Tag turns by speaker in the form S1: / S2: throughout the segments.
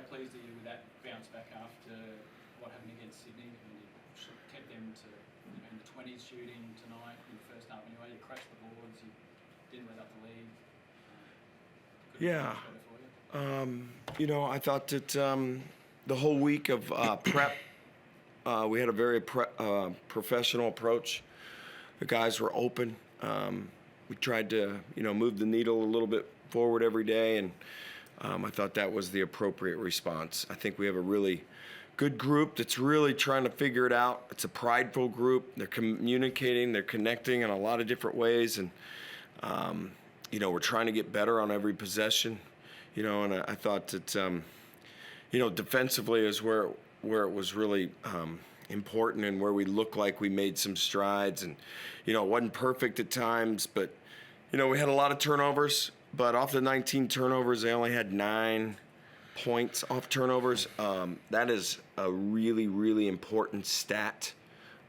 S1: pleased are you with that bounce back after what happened against Sydney? I mean, you sort of kept them to in the 20s shooting tonight in the first half anyway. You crashed the boards. You didn't let up the lead.
S2: Yeah. I thought that the whole week of prep, we had a very professional approach. The guys were open. We tried to, move the needle a little bit forward every day, and I thought that was the appropriate response. I think we have a really good group that's really trying to figure it out. It's a prideful group. They're communicating, they're connecting in a lot of different ways, and we're trying to get better on every possession. And I thought that defensively is where it was really important, and where we looked like we made some strides. And it wasn't perfect at times, but we had a lot of turnovers. But off the 19 turnovers, they only had 9 points off turnovers. That is a really, really important stat.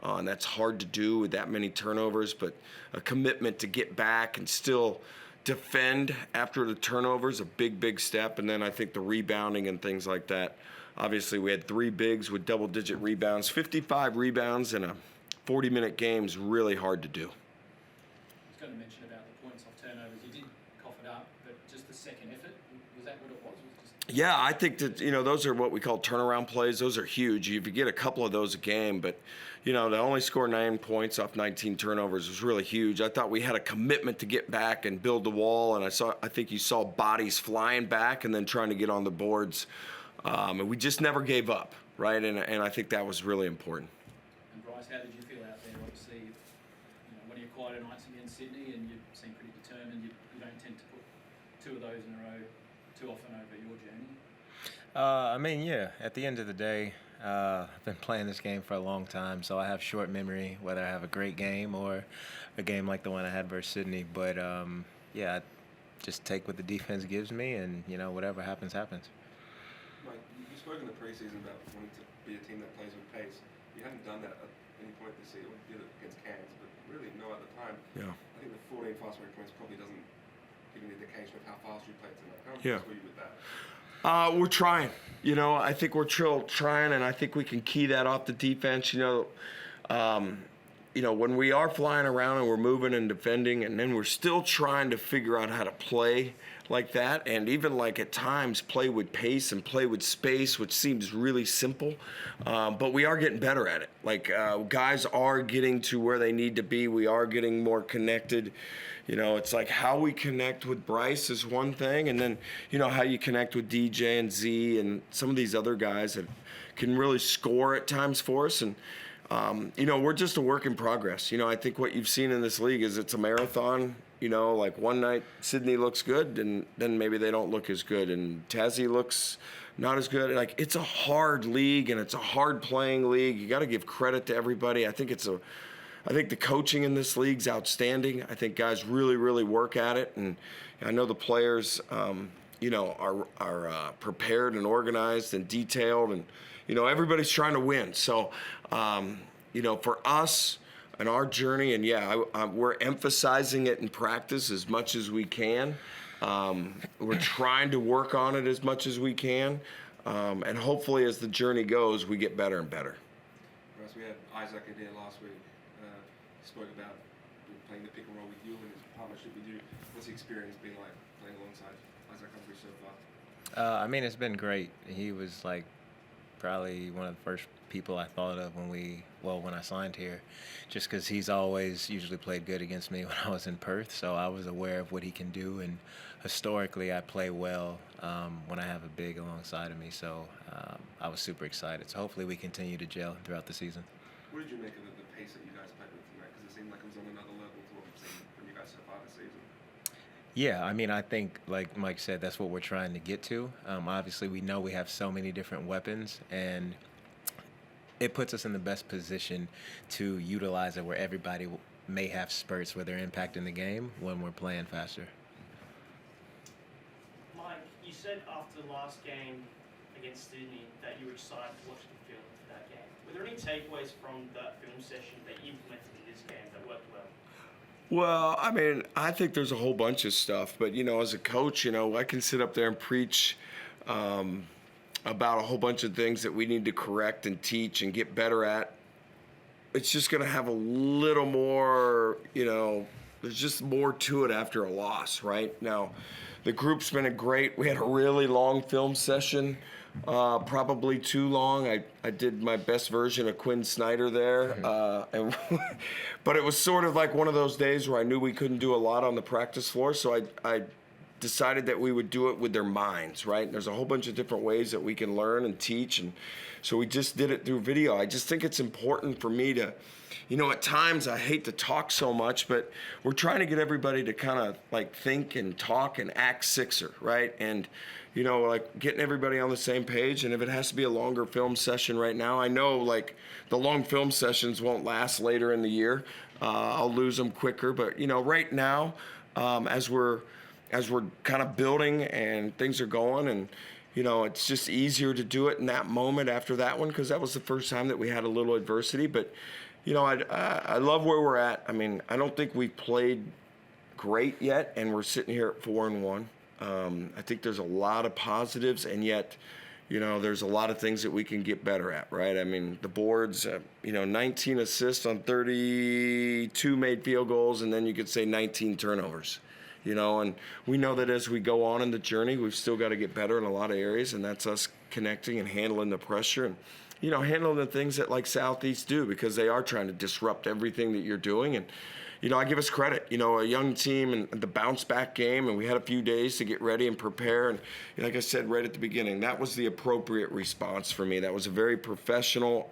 S2: And that's hard to do with that many turnovers, but a commitment to get back and still defend after the turnovers, a big, big step. And then I think the rebounding and things like that. Obviously, we had 3 bigs with double-digit rebounds. 55 rebounds in a 40-minute game is really hard to do.
S1: I was going to mention about the points off turnovers. You did cough it up, but just the second effort, was that what it was?
S2: Yeah, I think that, those are what we call turnaround plays. Those are huge. If you get a couple of those a game, but, to only score 9 points off 19 turnovers was really huge. I thought we had a commitment to get back and build the wall, and I think you saw bodies flying back and then trying to get on the boards. And we just never gave up, right? And I think that was really important.
S1: And Bryce, how did you feel out there? Obviously, one of your quieter nights against Sydney, and you seem pretty determined. You don't tend to put 2 of those in a row too often over your journey.
S3: At the end of the day, I've been playing this game for a long time, so I have short memory, whether I have a great game or a game like the one I had versus Sydney. But, I just take what the defense gives me, and, whatever happens, happens.
S4: Mike, you spoke in the preseason about wanting to be a team that plays with pace. You hadn't done that at any point this year. You did it against Cairns, but really no other time.
S2: Yeah.
S4: I think the 14 fast break points probably doesn't give an indication of how fast you played tonight. How impressed were you with that?
S2: We're trying. I think we're trying, and I think we can key that off the defense. When we are flying around and we're moving and defending, and then we're still trying to figure out how to play like that, and even like at times play with pace and play with space, which seems really simple, but we are getting better at it. Guys are getting to where they need to be. We are getting more connected. It's like how we connect with Bryce is one thing, and then how you connect with DJ and Z and some of these other guys that can really score at times for us. And we're just a work in progress. I think what you've seen in this league is it's a marathon. One night Sydney looks good, and then maybe they don't look as good, and Tassie looks not as good. It's a hard league, and it's a hard playing league. You got to give credit to everybody. I think the coaching in this league's outstanding. I think guys really, really work at it, and I know the players, are prepared and organized and detailed, and everybody's trying to win. So, for us and our journey, and we're emphasizing it in practice as much as we can. We're trying to work on it as much as we can, and hopefully, as the journey goes, we get better and better.
S4: Bryce, we had Isaac in here last week. Spoke about playing the pick and roll with you and his partnership with you. What's the experience been like playing alongside Isaac Humphrey so far?
S3: It's been great. He was probably one of the first people I thought of when I signed here, just because he's always usually played good against me when I was in Perth, so I was aware of what he can do, and historically I play well when I have a big alongside of me, so I was super excited. So hopefully we continue to gel throughout the season.
S4: What did you make of the pace that you guys played with tonight? Because it seemed like it was on another level to what we've seen from you guys so far this season.
S3: Yeah, I think, like Mike said, that's what we're trying to get to. Obviously, we know we have so many different weapons, and it puts us in the best position to utilize it where everybody may have spurts where they're impacting the game when we're playing faster.
S5: Mike, you said after the last game against Sydney that you were excited to watch the film for that game. Were there any takeaways from that film session that you implemented in this game that worked well?
S2: Well, I think there's a whole bunch of stuff, but as a coach, I can sit up there and preach about a whole bunch of things that we need to correct and teach and get better at. It's just going to have a little more, there's just more to it after a loss, right? Now, the group's been great. We had a really long film session, probably too long. I did my best version of Quinn Snyder there. But it was sort of like one of those days where I knew we couldn't do a lot on the practice floor, so I decided that we would do it with their minds, right? And there's a whole bunch of different ways that we can learn and teach, and so we just did it through video. I just think it's important for me to, at times I hate to talk so much, but we're trying to get everybody to kind of like think and talk and act Sixer, right? And, like getting everybody on the same page. And if it has to be a longer film session right now, I know like the long film sessions won't last later in the year. I'll lose them quicker, but right now, as we're kind of building and things are going, and it's just easier to do it in that moment after that one, because that was the first time that we had a little adversity. But I love where we're at. I mean, I don't think we've played great yet, and we're sitting here at 4-1. I think there's a lot of positives, and yet there's a lot of things that we can get better at, right? I mean, the boards, 19 assists on 32 made field goals, and then you could say 19 turnovers. And we know that as we go on in the journey, we've still got to get better in a lot of areas, and that's us connecting and handling the pressure and, handling the things that like Southeast do, because they are trying to disrupt everything that you're doing. And, I give us credit, a young team and the bounce back game, and we had a few days to get ready and prepare. And like I said right at the beginning, that was the appropriate response for me. That was a very professional,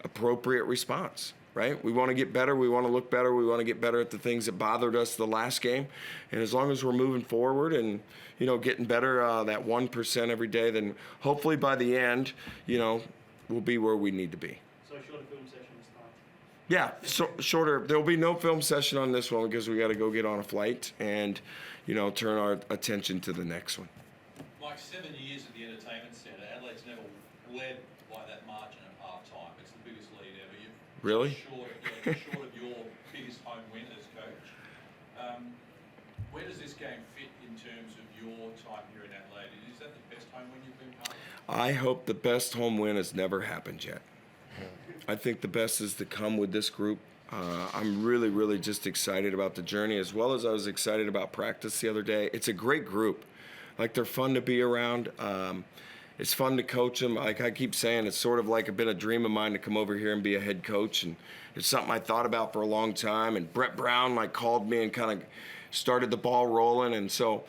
S2: appropriate response. Right? We want to get better. We want to look better. We want to get better at the things that bothered us the last game. And as long as we're moving forward and, getting better that 1% every day, then hopefully by the end, we'll be where we need to be.
S5: So a shorter film session this time?
S2: Yeah, so shorter. There'll be no film session on this one because we got to go get on a flight and, turn our attention to the next one.
S6: Mike, 7 years at the Entertainment Centre, Adelaide's never led by that margin at half-time. It's the biggest lead ever.
S2: Really?
S6: Short of your biggest home win as coach. Where does this game fit in terms of your time here in Adelaide? Is that the best home win you've been part of?
S2: I hope the best home win has never happened yet. I think the best is to come with this group. I'm really, really just excited about the journey, as well as I was excited about practice the other day. It's a great group. Like, they're fun to be around. It's fun to coach them. Like I keep saying, it's sort of like been a dream of mine to come over here and be a head coach. And it's something I thought about for a long time. And Brett Brown called me and kind of started the ball rolling. And so,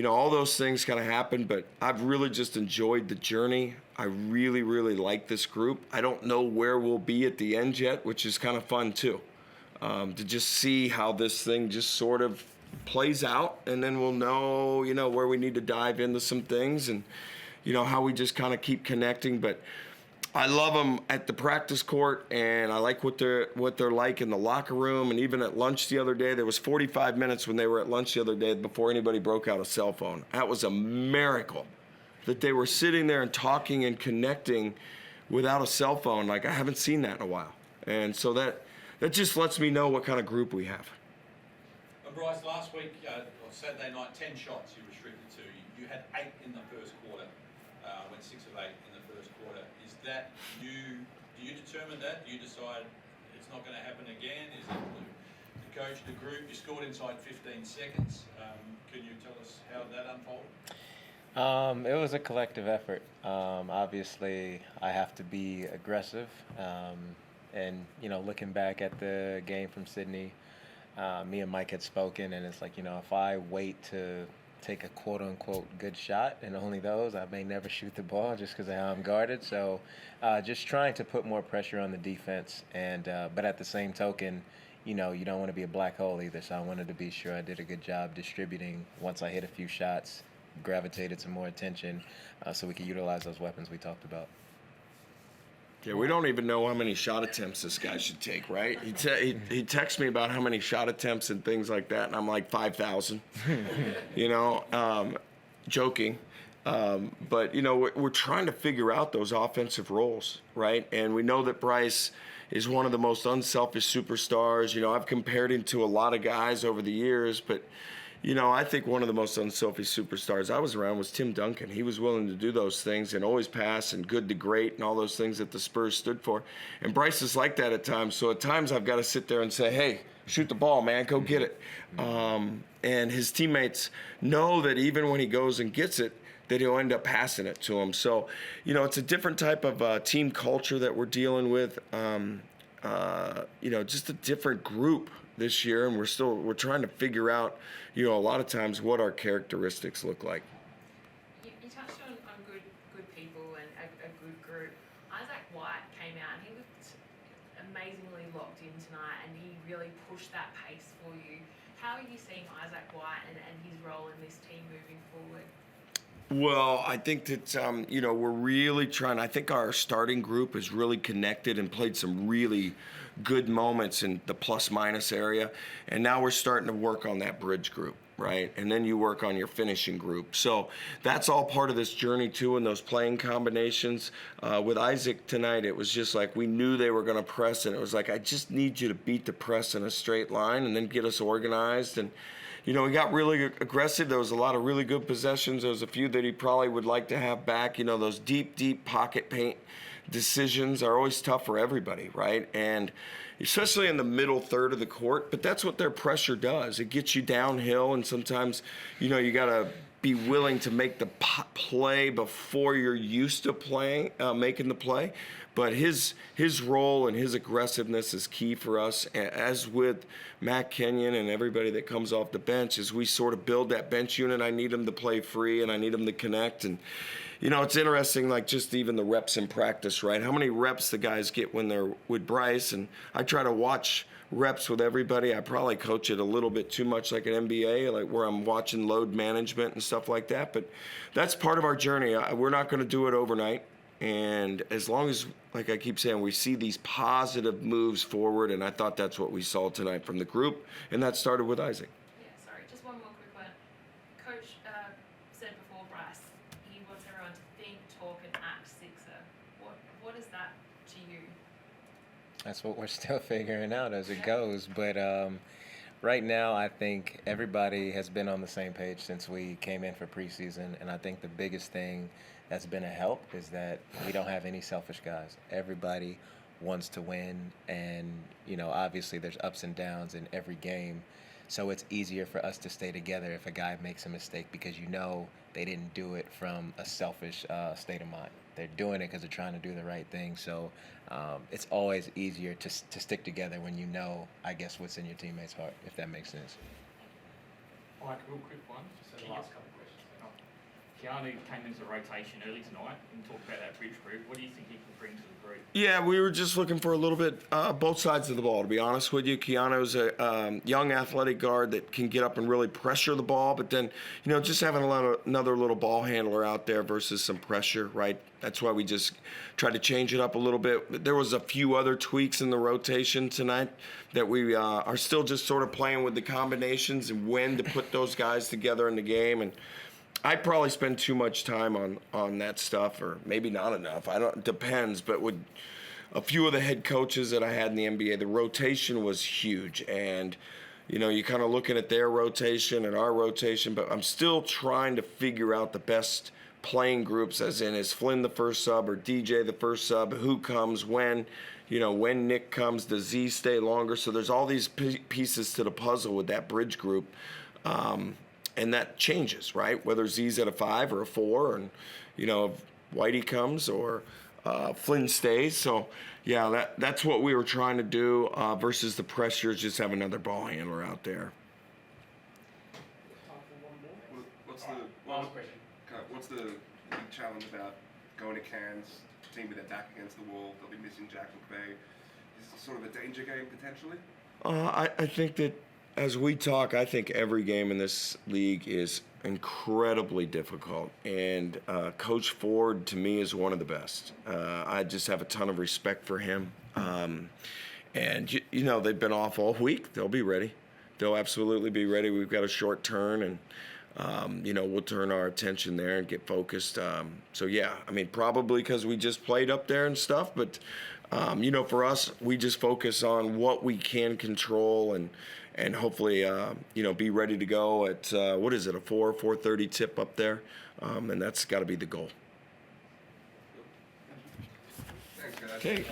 S2: all those things kind of happened. But I've really just enjoyed the journey. I really, really like this group. I don't know where we'll be at the end yet, which is kind of fun too. To just see how this thing just sort of plays out. And then we'll know, where we need to dive into some things. And how we just kind of keep connecting. But I love them at the practice court, and I like what they're like in the locker room. And even at lunch the other day, there was 45 minutes when they were at lunch the other day before anybody broke out a cell phone. That was a miracle that they were sitting there and talking and connecting without a cell phone. Like, I haven't seen that in a while. And so that just lets me know what kind of group we have.
S6: Bryce, last week, on Saturday night, 10 shots you restricted to. You had 8 in the first quarter. Went 6 of 8 in the first quarter. Is that you? Do you determine that? Do you decide it's not going to happen again? Is it the coach, the group? You scored inside 15 seconds. Can you tell us how that unfolded?
S3: It was a collective effort. Obviously, I have to be aggressive. And looking back at the game from Sydney, me and Mike had spoken, and it's like, if I wait to take a quote-unquote good shot, and only those, I may never shoot the ball just because of how I'm guarded. So just trying to put more pressure on the defense, and but at the same token, you don't want to be a black hole either. So I wanted to be sure I did a good job distributing once I hit a few shots, gravitated some more attention, so we could utilize those weapons we talked about.
S2: Yeah, we don't even know how many shot attempts this guy should take, right? He texts me about how many shot attempts and things like that, and I'm like 5,000, joking. But, we're trying to figure out those offensive roles, right? And we know that Bryce is one of the most unselfish superstars. I've compared him to a lot of guys over the years, but, I think one of the most unselfish superstars I was around was Tim Duncan. He was willing to do those things and always pass and good to great and all those things that the Spurs stood for. And Bryce is like that at times. So at times I've got to sit there and say, hey, shoot the ball, man, go get it. And his teammates know that even when he goes and gets it, that he'll end up passing it to him. So, it's a different type of team culture that we're dealing with. Just a different group this year, and we're trying to figure out, a lot of times what our characteristics look like.
S7: You touched on good people and a good group. Isaac White came out and he looked amazingly locked in tonight, and he really pushed that pace for you. How are you seeing Isaac White and his role in this team moving forward?
S2: Well, I think that, we're really trying. I think our starting group is really connected and played some really good moments in the plus-minus area. And now we're starting to work on that bridge group, right? And then you work on your finishing group. So that's all part of this journey, too, and those playing combinations. With Isaac tonight, it was just like we knew they were going to press, and it was like, I just need you to beat the press in a straight line and then get us organized. And we got really aggressive. There was a lot of really good possessions. There was a few that he probably would like to have back. Those deep pocket paint decisions are always tough for everybody, right? And especially in the middle third of the court. But that's what their pressure does. It gets you downhill, and sometimes, you got to be willing to make the play before you're used to making the play. But his role and his aggressiveness is key for us, as with Matt Kenyon and everybody that comes off the bench. As we sort of build that bench unit, I need him to play free and I need him to connect. And, it's interesting, like just even the reps in practice, right? How many reps the guys get when they're with Bryce? And I try to watch reps with everybody. I probably coach it a little bit too much like an NBA, like where I'm watching load management and stuff like that. But that's part of our journey. We're not going to do it overnight. And as long as, like I keep saying, we see these positive moves forward, and I thought that's what we saw tonight from the group, and that started with Isaac.
S7: Yeah, sorry, just one more quick one. Coach said before, Bryce, he wants everyone to think, talk, and act Sixer. What is that to you?
S3: That's what we're still figuring out as it goes. But right now, I think everybody has been on the same page since we came in for preseason, and I think the biggest thing that's been a help is that we don't have any selfish guys. Everybody wants to win, and obviously there's ups and downs in every game, so it's easier for us to stay together if a guy makes a mistake, because they didn't do it from a selfish state of mind. They're doing it because they're trying to do the right thing. So it's always easier to stick together when I guess, what's in your teammate's heart, if that makes sense.
S8: Mike, real quick one, just the last couple of questions. Keanu came into the rotation early tonight and talked about that bridge group. What do you think he can bring to the group?
S2: Yeah, we were just looking for a little bit both sides of the ball, to be honest with you. Keanu's a young athletic guard that can get up and really pressure the ball, but then, just having another little ball handler out there versus some pressure, right? That's why we just tried to change it up a little bit. There was a few other tweaks in the rotation tonight that we are still just sort of playing with the combinations and when to put those guys together in the game. And I probably spend too much time on that stuff, or maybe not enough. It depends. But with a few of the head coaches that I had in the NBA, the rotation was huge. And, you're kind of looking at their rotation and our rotation, but I'm still trying to figure out the best playing groups, as in, is Flynn the first sub or DJ the first sub? Who comes when? When Nick comes, does Z stay longer? So there's all these pieces to the puzzle with that bridge group. And that changes, right? Whether Z's at a 5 or a 4, and if Whitey comes or Flynn stays. So yeah, that's what we were trying to do versus the pressures. Just have another ball handler out there.
S4: What's the big challenge about going to Cairns, team with their back against the wall? They'll be missing Jack McVeigh. Is this sort of a danger game potentially?
S2: I think that, as we talk, I think every game in this league is incredibly difficult. And Coach Ford, to me, is one of the best. I just have a ton of respect for him. And, they've been off all week. They'll be ready. They'll absolutely be ready. We've got a short turn, and, we'll turn our attention there and get focused. Probably because we just played up there and stuff. But, for us, we just focus on what we can control and hopefully, be ready to go at, what is it, a 4:30 tip up there? And that's got to be the goal.
S4: Thanks, guys.
S2: Okay.